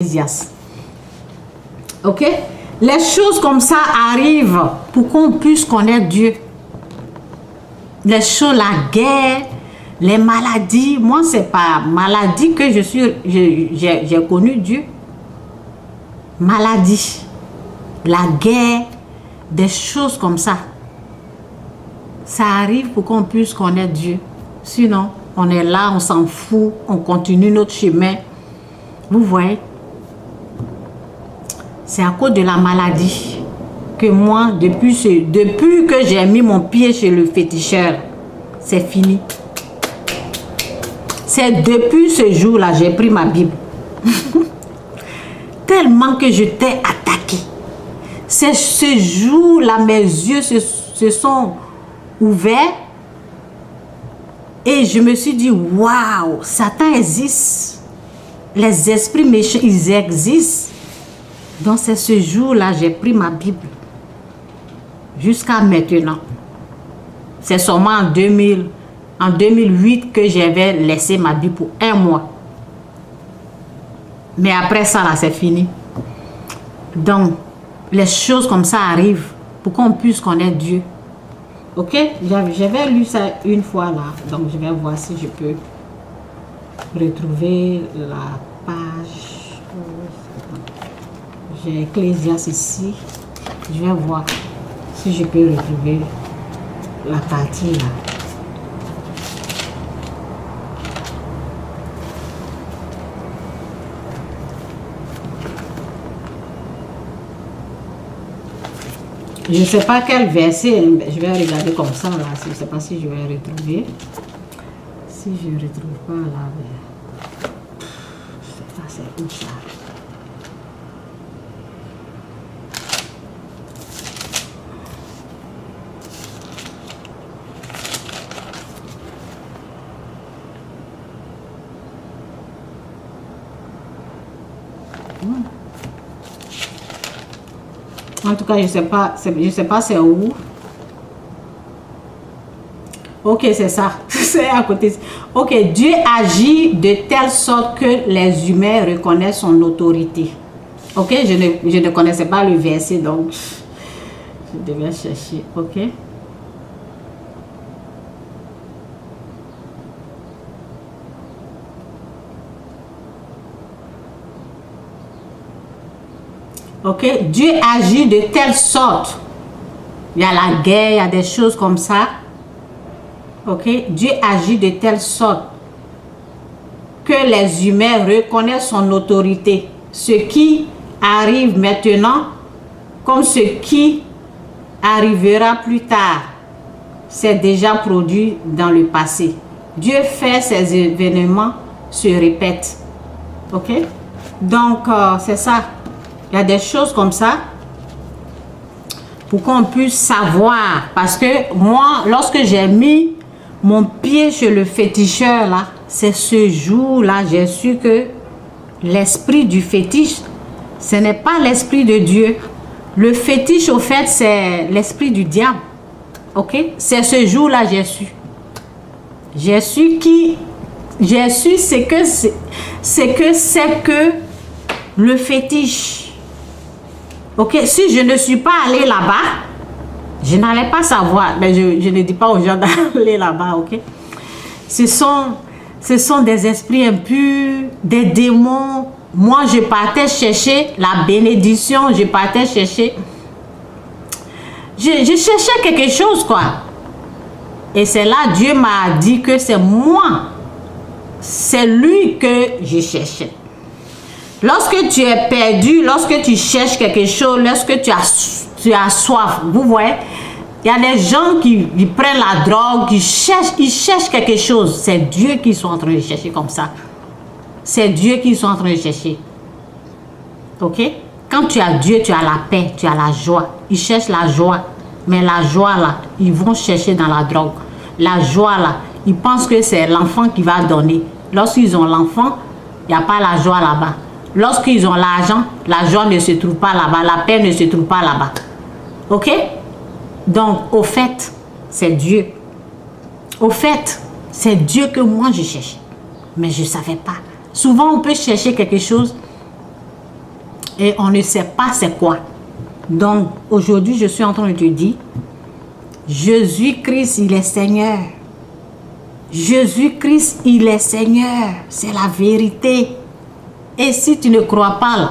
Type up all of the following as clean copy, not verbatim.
Ecclésiaste. Ok? Les choses comme ça arrivent pour qu'on puisse connaître Dieu. Les choses, la guerre, les maladies. Moi, c'est pas maladie que j'ai connu Dieu. Maladie, la guerre, des choses comme ça. Ça arrive pour qu'on puisse connaître Dieu. Sinon, on est là, on s'en fout, on continue notre chemin. Vous voyez? C'est à cause de la maladie que moi, depuis que j'ai mis mon pied chez le féticheur, c'est fini. C'est depuis ce jour-là, j'ai pris ma Bible. Tellement que je t'ai attaqué. C'est ce jour-là, mes yeux se sont ouverts et je me suis dit, waouh, Satan existe. Les esprits méchants, ils existent. Donc c'est ce jour-là, j'ai pris ma Bible. Jusqu'à maintenant. C'est seulement en 2008 que j'avais laissé ma Bible pour 1 mois. Mais après ça, là, c'est fini. Donc, les choses comme ça arrivent pour qu'on puisse connaître Dieu. Ok? J'avais lu ça une fois là. Donc, je vais voir si je peux retrouver la page. J'ai Ecclésiaste ici. Je vais voir si je peux retrouver la partie là. Je ne sais pas quel verset, je vais regarder comme ça là. Je ne sais pas si je vais retrouver. Si je ne retrouve pas là, je sais pas c'est où ça. En tout cas, je sais pas c'est où. Ok, c'est ça. C'est à côté. Ok, Dieu agit de telle sorte que les humains reconnaissent son autorité. Ok, je ne connaissais pas le verset, donc je devais chercher. Ok. Ok, Dieu agit de telle sorte. Il y a la guerre, il y a des choses comme ça. Ok, Dieu agit de telle sorte que les humains reconnaissent son autorité. Ce qui arrive maintenant, comme ce qui arrivera plus tard, c'est déjà produit dans le passé. Dieu fait ces événements se répètent. Ok, donc c'est ça. Il y a des choses comme ça pour qu'on puisse savoir. Parce que moi, lorsque j'ai mis mon pied chez le féticheur, là, c'est ce jour-là, j'ai su que l'esprit du fétiche, ce n'est pas l'esprit de Dieu. Le fétiche, au fait, c'est l'esprit du diable. Ok? C'est ce jour-là, j'ai su. J'ai su c'est que le fétiche. Ok, si je ne suis pas allé là-bas, je n'allais pas savoir. Mais je ne dis pas aux gens d'aller là-bas, ok. Ce sont des esprits impurs, des démons. Moi, je partais chercher la bénédiction, je partais chercher. Je cherchais quelque chose, quoi. Et c'est là, Dieu m'a dit que c'est moi. C'est lui que je cherchais. Lorsque tu es perdu, lorsque tu cherches quelque chose, lorsque tu as soif, vous voyez, il y a des gens qui prennent la drogue, ils cherchent quelque chose. C'est Dieu qu'ils sont en train de chercher comme ça. C'est Dieu qu'ils sont en train de chercher. Ok? Quand tu as Dieu, tu as la paix, tu as la joie. Ils cherchent la joie. Mais la joie là, ils vont chercher dans la drogue. La joie là, ils pensent que c'est l'enfant qui va donner. Lorsqu'ils ont l'enfant, il n'y a pas la joie là-bas. Lorsqu'ils ont l'argent, la joie ne se trouve pas là-bas, la paix ne se trouve pas là-bas. Ok? Donc, au fait, c'est Dieu. Au fait, c'est Dieu que moi je cherche. Mais je ne savais pas. Souvent, on peut chercher quelque chose et on ne sait pas c'est quoi. Donc, aujourd'hui, je suis en train de te dire, Jésus-Christ, il est Seigneur. Jésus-Christ, il est Seigneur. C'est la vérité. Et si tu ne crois pas, là,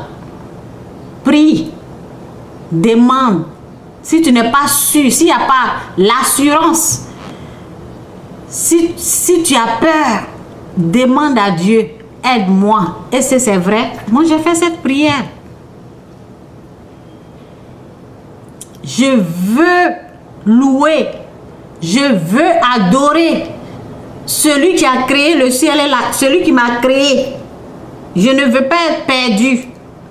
prie, demande. Si tu n'es pas sûr, s'il n'y a pas l'assurance, si tu as peur, demande à Dieu, aide-moi. Et c'est vrai, moi j'ai fait cette prière. Je veux louer, je veux adorer celui qui a créé le ciel et la, celui qui m'a créé. Je ne veux pas être perdu.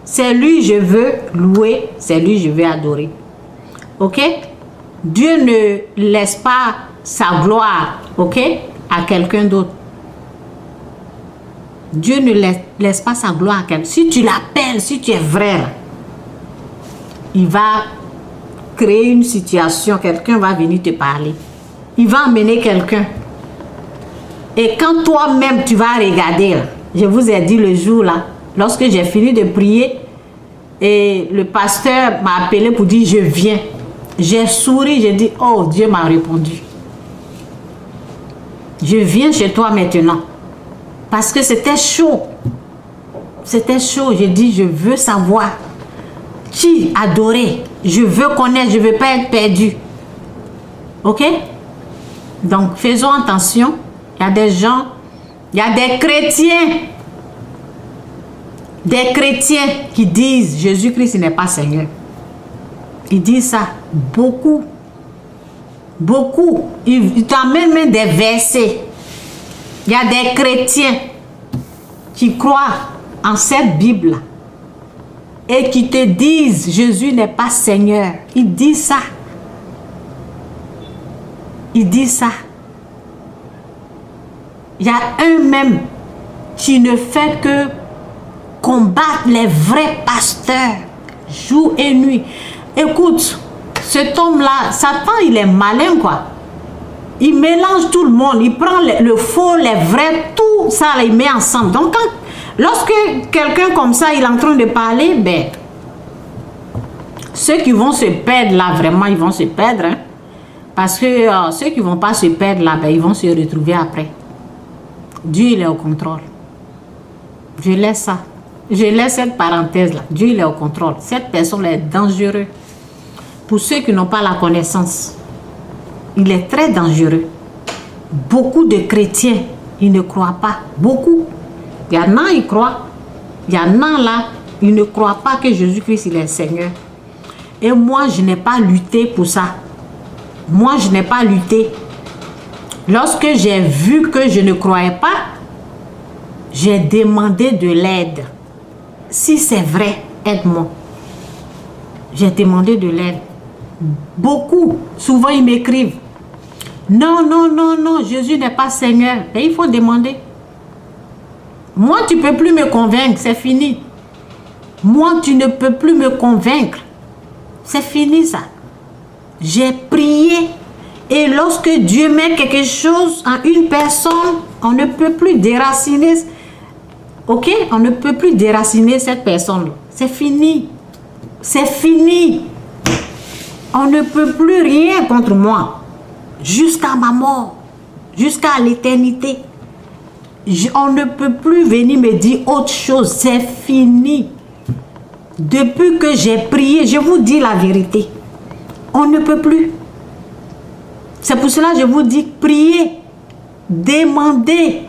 C'est lui je veux louer, c'est lui je veux adorer. Ok? Dieu ne laisse pas sa gloire, ok, à quelqu'un d'autre. Dieu ne laisse pas sa gloire à quelqu'un. Si tu l'appelles, si tu es vrai, il va créer une situation, quelqu'un va venir te parler. Il va emmener quelqu'un. Et quand toi-même tu vas regarder, je vous ai dit le jour là, lorsque j'ai fini de prier, et le pasteur m'a appelé pour dire je viens. J'ai souri, j'ai dit oh Dieu m'a répondu. Je viens chez toi maintenant. Parce que c'était chaud. C'était chaud. J'ai dit je veux savoir qui adorer. Je veux connaître, je ne veux pas être perdu. Ok? Donc faisons attention. Il y a des gens, il y a des chrétiens qui disent Jésus-Christ n'est pas Seigneur. Ils disent ça beaucoup. Beaucoup. Ils t'amènent même des versets. Il y a des chrétiens qui croient en cette Bible et qui te disent Jésus n'est pas Seigneur. Ils disent ça. Ils disent ça. Il y a un même qui ne fait que combattre les vrais pasteurs jour et nuit. Écoute, cet homme-là, Satan, il est malin, quoi. Il mélange tout le monde. Il prend le faux, les vrais, tout ça, il met ensemble. Donc, lorsque quelqu'un comme ça, il est en train de parler, ben, ceux qui vont se perdre là, vraiment, ils vont se perdre. Hein, parce que ceux qui ne vont pas se perdre là, ben, ils vont se retrouver après. Dieu, il est au contrôle. Je laisse ça. Je laisse cette parenthèse-là. Dieu, il est au contrôle. Cette personne est dangereuse. Pour ceux qui n'ont pas la connaissance, il est très dangereux. Beaucoup de chrétiens, ils ne croient pas. Beaucoup. Il y en a, ils croient. Il y en a là, ils ne croient pas que Jésus-Christ, il est Seigneur. Et moi, je n'ai pas lutté pour ça. Moi, je n'ai pas lutté. Lorsque j'ai vu que je ne croyais pas, j'ai demandé de l'aide. Si c'est vrai, aide-moi. J'ai demandé de l'aide. Beaucoup, souvent ils m'écrivent. Non, non, non, non, Jésus n'est pas Seigneur. Et il faut demander. Moi, tu ne peux plus me convaincre, c'est fini. Moi, tu ne peux plus me convaincre. C'est fini ça. J'ai prié. Et lorsque Dieu met quelque chose en une personne, on ne peut plus déraciner. Ok? On ne peut plus déraciner cette personne. C'est fini. C'est fini. On ne peut plus rien contre moi. Jusqu'à ma mort. Jusqu'à l'éternité. On ne peut plus venir me dire autre chose. C'est fini. Depuis que j'ai prié, je vous dis la vérité. On ne peut plus. C'est pour cela que je vous dis, priez, demandez.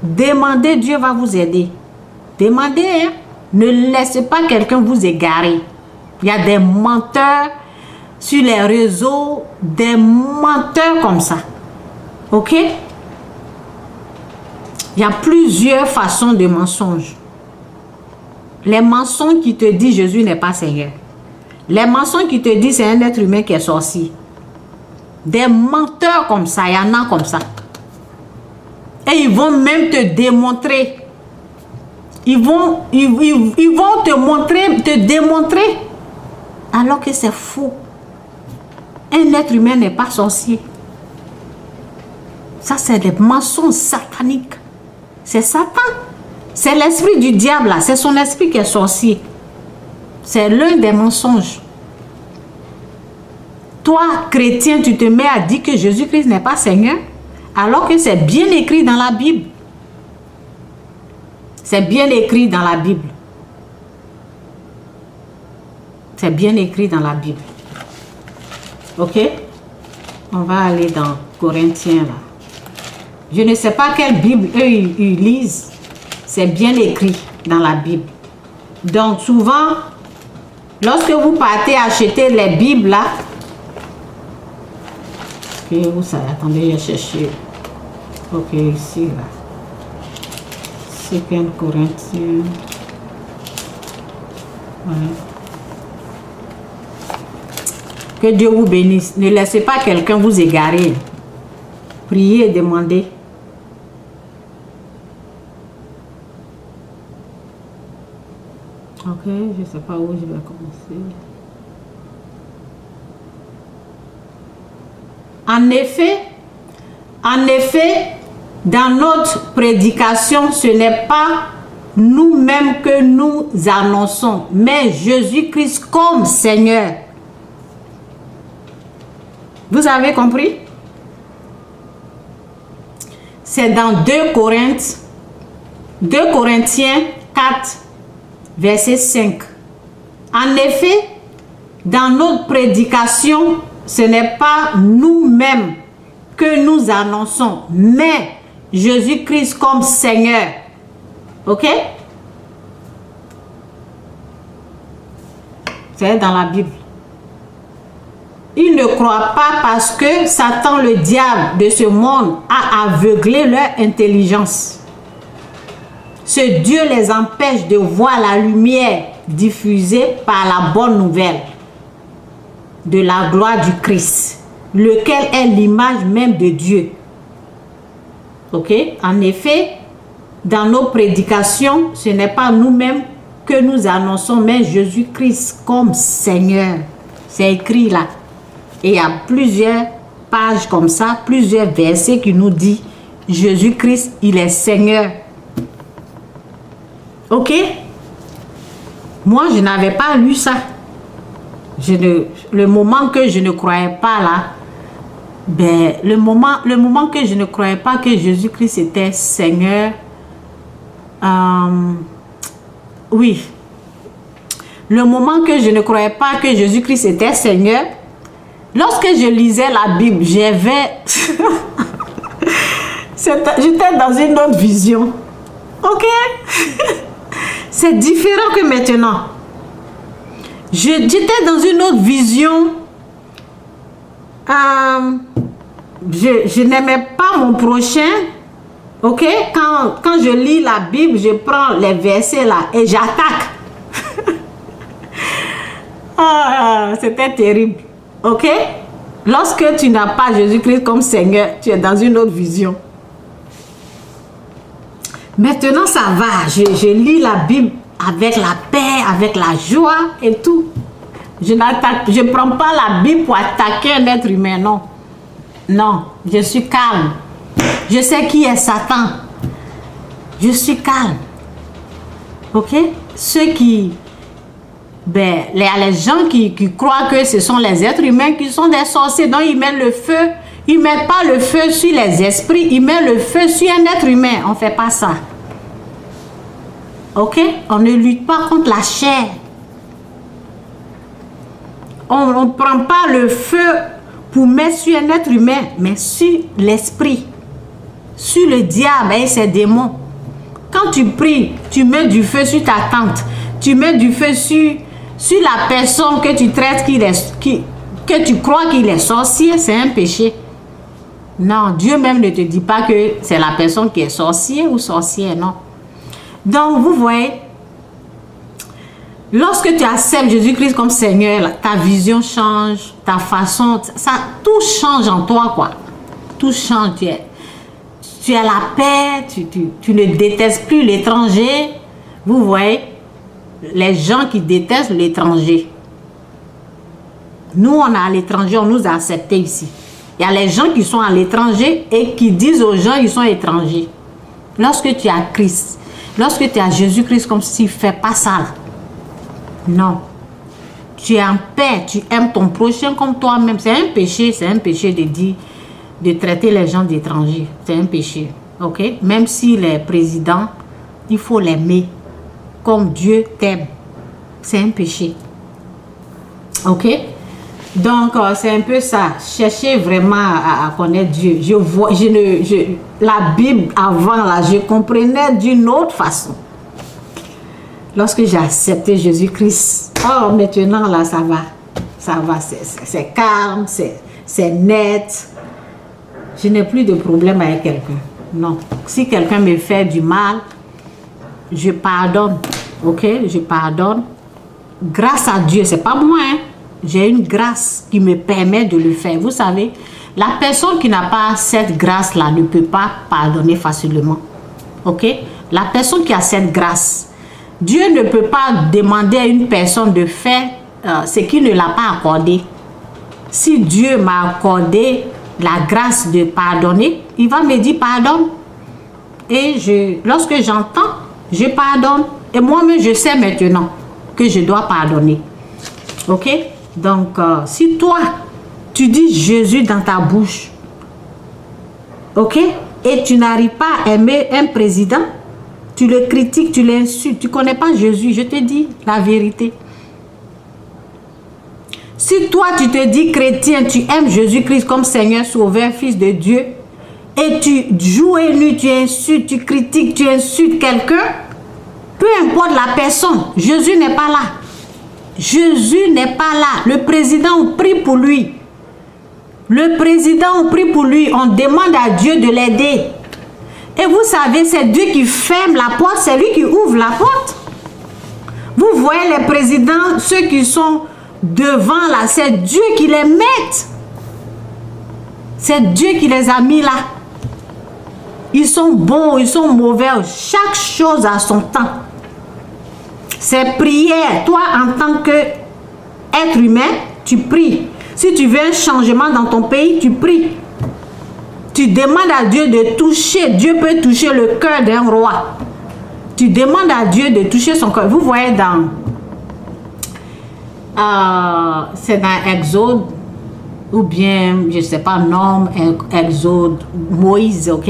Demandez, Dieu va vous aider. Demandez, hein? Ne laissez pas quelqu'un vous égarer. Il y a des menteurs sur les réseaux, des menteurs comme ça. Ok? Il y a plusieurs façons de mensonges. Les mensonges qui te disent Jésus n'est pas Seigneur. Les mensonges qui te disent c'est un être humain qui est sorcier. Des menteurs comme ça, il y en a comme ça. Et ils vont même te démontrer. Ils vont te montrer, te démontrer. Alors que c'est faux. Un être humain n'est pas sorcier. Ça, c'est des mensonges sataniques. C'est Satan. C'est l'esprit du diable là. C'est son esprit qui est sorcier. C'est l'un des mensonges. Toi, chrétien, tu te mets à dire que Jésus-Christ n'est pas Seigneur, alors que c'est bien écrit dans la Bible. C'est bien écrit dans la Bible. C'est bien écrit dans la Bible. Ok? On va aller dans Corinthiens là. Je ne sais pas quelle Bible eux ils lisent. C'est bien écrit dans la Bible. Donc souvent, lorsque vous partez acheter les Bibles là, ok, où ça? Attendez, je cherche. Ok, ici là. 2 Corinthiens. Ouais. Que Dieu vous bénisse. Ne laissez pas quelqu'un vous égarer. Priez et demandez. Ok, je ne sais pas où je vais commencer. En effet, dans notre prédication, ce n'est pas nous-mêmes que nous annonçons, mais Jésus-Christ comme Seigneur. Vous avez compris? C'est dans 2 Corinthiens 4, verset 5. En effet, dans notre prédication, ce n'est pas nous-mêmes que nous annonçons, mais Jésus-Christ comme Seigneur. Ok? C'est dans la Bible. Ils ne croient pas parce que Satan, le diable de ce monde, a aveuglé leur intelligence. Ce Dieu les empêche de voir la lumière diffusée par la bonne nouvelle de la gloire du Christ, lequel est l'image même de Dieu. Ok? En effet, dans nos prédications, ce n'est pas nous-mêmes que nous annonçons, mais Jésus-Christ comme Seigneur. C'est écrit là. Et il y a plusieurs pages comme ça, plusieurs versets qui nous disent Jésus-Christ, il est Seigneur. Ok? Moi, je n'avais pas lu ça. Le moment que je ne croyais pas là, ben, le moment que je ne croyais pas que Jésus-Christ était Seigneur, oui. Le moment que je ne croyais pas que Jésus-Christ était Seigneur, lorsque je lisais la Bible, j'avais... J'étais dans une autre vision. Ok? C'est différent que maintenant. J'étais dans une autre vision. Je n'aimais pas mon prochain. Ok? Quand je lis la Bible, je prends les versets là et j'attaque. C'était terrible. Ok? Lorsque tu n'as pas Jésus-Christ comme Seigneur, tu es dans une autre vision. Maintenant, ça va. Je lis la Bible avec la paix, avec la joie et tout. Je ne prends pas la Bible pour attaquer un être humain, non. Non, je suis calme. Je sais qui est Satan. Je suis calme. Ok? Ceux qui... Ben, les gens qui croient que ce sont les êtres humains qui sont des sorciers, donc ils mettent le feu. Ils ne mettent pas le feu sur les esprits, ils mettent le feu sur un être humain. On ne fait pas ça. Ok? On ne lutte pas contre la chair. On ne prend pas le feu pour mettre sur un être humain, mais sur l'esprit, sur le diable et ses démons. Quand tu pries, tu mets du feu sur ta tante, tu mets du feu sur la personne que tu traites, que tu crois qu'il est sorcier, c'est un péché. Non, Dieu même ne te dit pas que c'est la personne qui est sorcier ou sorcière, non. Donc, vous voyez, lorsque tu acceptes Jésus-Christ comme Seigneur, ta vision change, ta façon, ça, tout change en toi, quoi. Tout change. Tu as la paix, tu ne détestes plus l'étranger. Vous voyez, les gens qui détestent l'étranger. Nous, on est à l'étranger, on nous a acceptés ici. Il y a les gens qui sont à l'étranger et qui disent aux gens qu'ils sont étrangers. Lorsque tu as Christ, lorsque tu as Jésus-Christ comme s'il ne fait pas ça. Non. tu es en paix, tu aimes ton prochain comme toi-même. C'est un péché de dire, de traiter les gens d'étrangers. C'est un péché, ok? Même s'il est président, il faut l'aimer comme Dieu t'aime. C'est un péché, ok? Donc, c'est un peu ça. Cherchez vraiment à connaître Dieu. La Bible, avant, là, je comprenais d'une autre façon. Lorsque j'ai accepté Jésus-Christ, oh, maintenant, là, ça va, c'est calme, c'est net. Je n'ai plus de problème avec quelqu'un. Non. Si quelqu'un me fait du mal, je pardonne, ok? Je pardonne. Grâce à Dieu, c'est pas moi, hein? J'ai une grâce qui me permet de le faire. Vous savez, la personne qui n'a pas cette grâce-là ne peut pas pardonner facilement. Ok? La personne qui a cette grâce, Dieu ne peut pas demander à une personne de faire ce qu'il ne l'a pas accordé. Si Dieu m'a accordé la grâce de pardonner, il va me dire pardonne. Et lorsque j'entends, je pardonne. Et moi-même, je sais maintenant que je dois pardonner. Ok? Donc, si toi, tu dis Jésus dans ta bouche, ok, et tu n'arrives pas à aimer un président, tu le critiques, tu l'insultes, tu ne connais pas Jésus, je te dis la vérité. Si toi, tu te dis chrétien, tu aimes Jésus-Christ comme Seigneur, Sauveur, Fils de Dieu, et tu joues et nuit, tu insultes, tu critiques, tu insultes quelqu'un, peu importe la personne, Jésus n'est pas là. Jésus n'est pas là. Le président, on prie pour lui. Le président, on prie pour lui. On demande à Dieu de l'aider. Et vous savez, c'est Dieu qui ferme la porte, c'est lui qui ouvre la porte. Vous voyez les présidents, ceux qui sont devant là, c'est Dieu qui les met. C'est Dieu qui les a mis là. Ils sont bons, ils sont mauvais. Chaque chose a son temps. C'est prière. Toi, en tant qu'être humain, tu pries. Si tu veux un changement dans ton pays, tu pries. Tu demandes à Dieu de toucher. Dieu peut toucher le cœur d'un roi. Tu demandes à Dieu de toucher son cœur. Vous voyez c'est dans Exode, ou bien, je ne sais pas, Norme, Exode, Moïse, ok?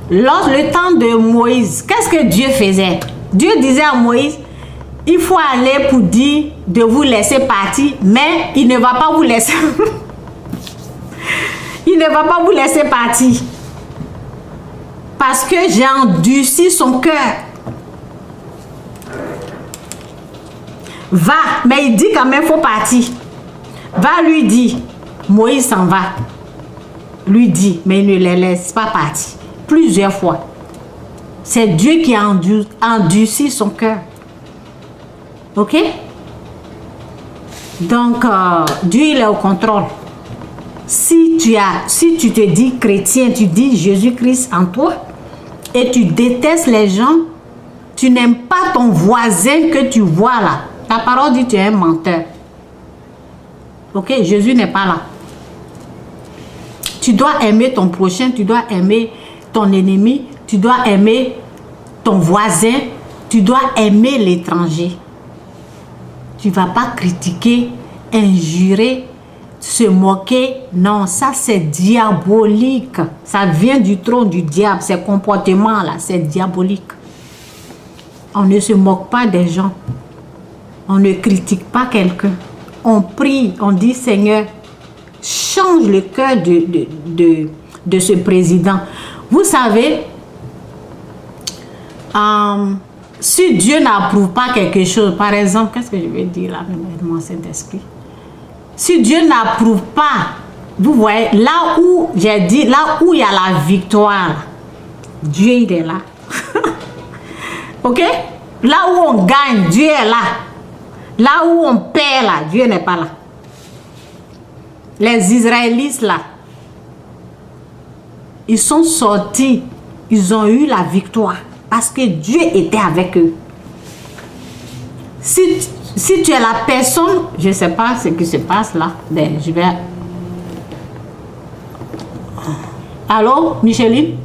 Lors le temps de Moïse, qu'est-ce que Dieu faisait? Dieu disait à Moïse, il faut aller pour dire de vous laisser partir, mais il ne va pas vous laisser. Il ne va pas vous laisser partir. Parce que j'ai endurci son cœur. Va, mais il dit quand même, il faut partir. Va lui dire, Moïse s'en va. Lui dit, mais il ne les laisse pas partir. Plusieurs fois. C'est Dieu qui a endurci son cœur. Ok? Donc, Dieu, il est au contrôle. Si tu te dis chrétien, tu dis Jésus-Christ en toi, et tu détestes les gens, tu n'aimes pas ton voisin que tu vois là. Ta parole dit que tu es un menteur. Ok? Jésus n'est pas là. Tu dois aimer ton prochain, tu dois aimer ton ennemi, tu dois aimer ton voisin, tu dois aimer l'étranger. Tu ne vas pas critiquer, injurer, se moquer. Non, ça c'est diabolique. Ça vient du trône du diable. Ces comportements-là, c'est diabolique. On ne se moque pas des gens. On ne critique pas quelqu'un. On prie, on dit Seigneur, change le cœur de ce président. Vous savez, si Dieu n'approuve pas quelque chose, par exemple, qu'est-ce que je vais dire là, mon Saint-Esprit? Si Dieu n'approuve pas, vous voyez, là où j'ai dit, là où il y a la victoire, Dieu il est là. Ok? Là où on gagne, Dieu est là. Là où on perd, là, Dieu n'est pas là. Les Israélites, là, ils sont sortis, ils ont eu la victoire parce que Dieu était avec eux. Si tu es la personne, je ne sais pas ce qui se passe là, ben, je vais... Allô, Micheline?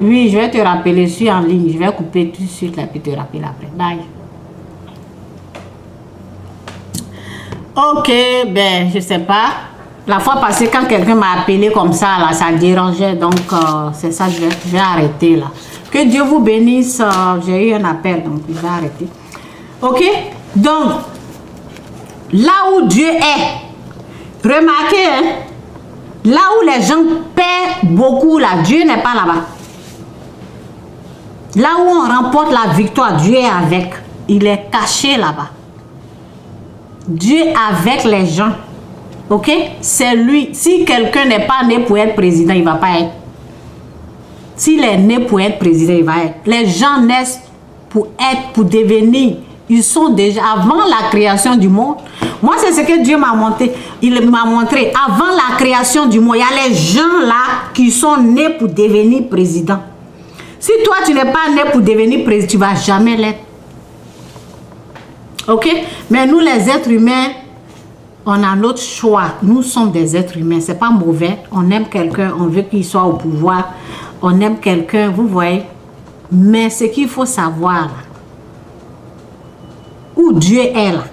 Oui, je vais te rappeler, je suis en ligne, je vais couper tout de suite là, puis te rappeler après. Bye. Ok, ben, je sais pas. La fois passée, quand quelqu'un m'a appelé comme ça, là, ça dérangeait. Donc, c'est ça, je vais arrêter là. Que Dieu vous bénisse. J'ai eu un appel, donc je vais arrêter. Ok? Donc, là où Dieu est, remarquez, hein, là où les gens paient beaucoup, là, Dieu n'est pas là-bas. Là où on remporte la victoire, Dieu est avec. Il est caché là-bas. Dieu est avec les gens. Ok? C'est lui. Si quelqu'un n'est pas né pour être président, il ne va pas être. S'il est né pour être président, il va être. Les gens naissent pour être, pour devenir. Ils sont déjà, avant la création du monde. Moi, c'est ce que Dieu m'a montré. Il m'a montré. Avant la création du monde, il y a les gens là qui sont nés pour devenir président. Si toi, tu n'es pas né pour devenir président, tu ne vas jamais l'être. Ok? Mais nous, les êtres humains, on a notre choix. Nous sommes des êtres humains. Ce n'est pas mauvais. On aime quelqu'un, on veut qu'il soit au pouvoir. On aime quelqu'un, vous voyez. Mais ce qu'il faut savoir, là, où Dieu est là,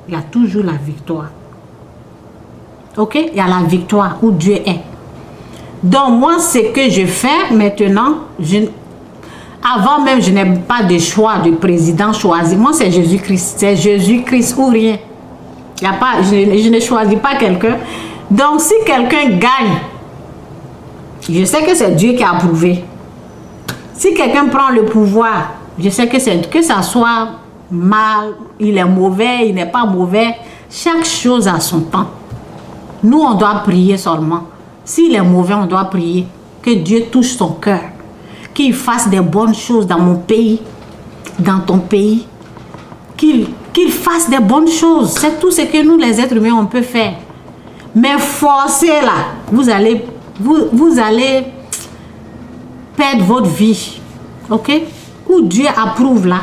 il y a toujours la victoire. Ok? Il y a la victoire où Dieu est. Donc, moi, ce que je fais maintenant, avant même, je n'ai pas de choix de président choisi. Moi, c'est Jésus-Christ. C'est Jésus-Christ ou rien. Y a pas, je ne choisis pas quelqu'un. Donc, si quelqu'un gagne, je sais que c'est Dieu qui a approuvé. Si quelqu'un prend le pouvoir, je sais que ça soit mal, il est mauvais, il n'est pas mauvais. Chaque chose a son temps. Nous, on doit prier seulement. S'il est mauvais, on doit prier. Que Dieu touche son cœur. Qu'il fasse des bonnes choses dans mon pays, dans ton pays. Qu'il fasse des bonnes choses. C'est tout ce que nous, les êtres humains, on peut faire. Mais forcez là, vous allez perdre votre vie. Ok? Où Dieu approuve là,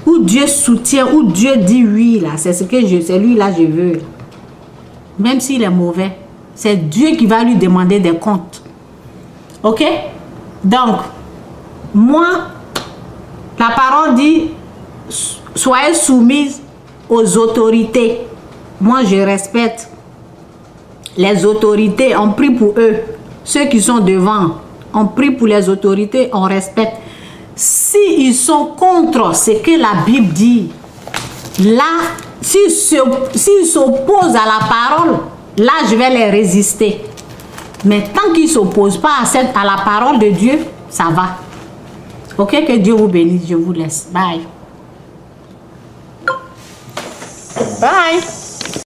où Dieu soutient, où Dieu dit oui là, c'est lui là je veux. Même s'il est mauvais, c'est Dieu qui va lui demander des comptes. Ok? Donc, moi, la parole dit, soyez soumise aux autorités. Moi, je respecte les autorités. On prie pour eux. Ceux qui sont devant, on prie pour les autorités, on respecte. S'ils sont contre ce que la Bible dit, là, s'ils s'opposent à la parole, là, je vais les résister. Mais tant qu'ils ne s'opposent pas à la parole de Dieu, ça va. Ok, que Dieu vous bénisse. Je vous laisse. Bye. Bye.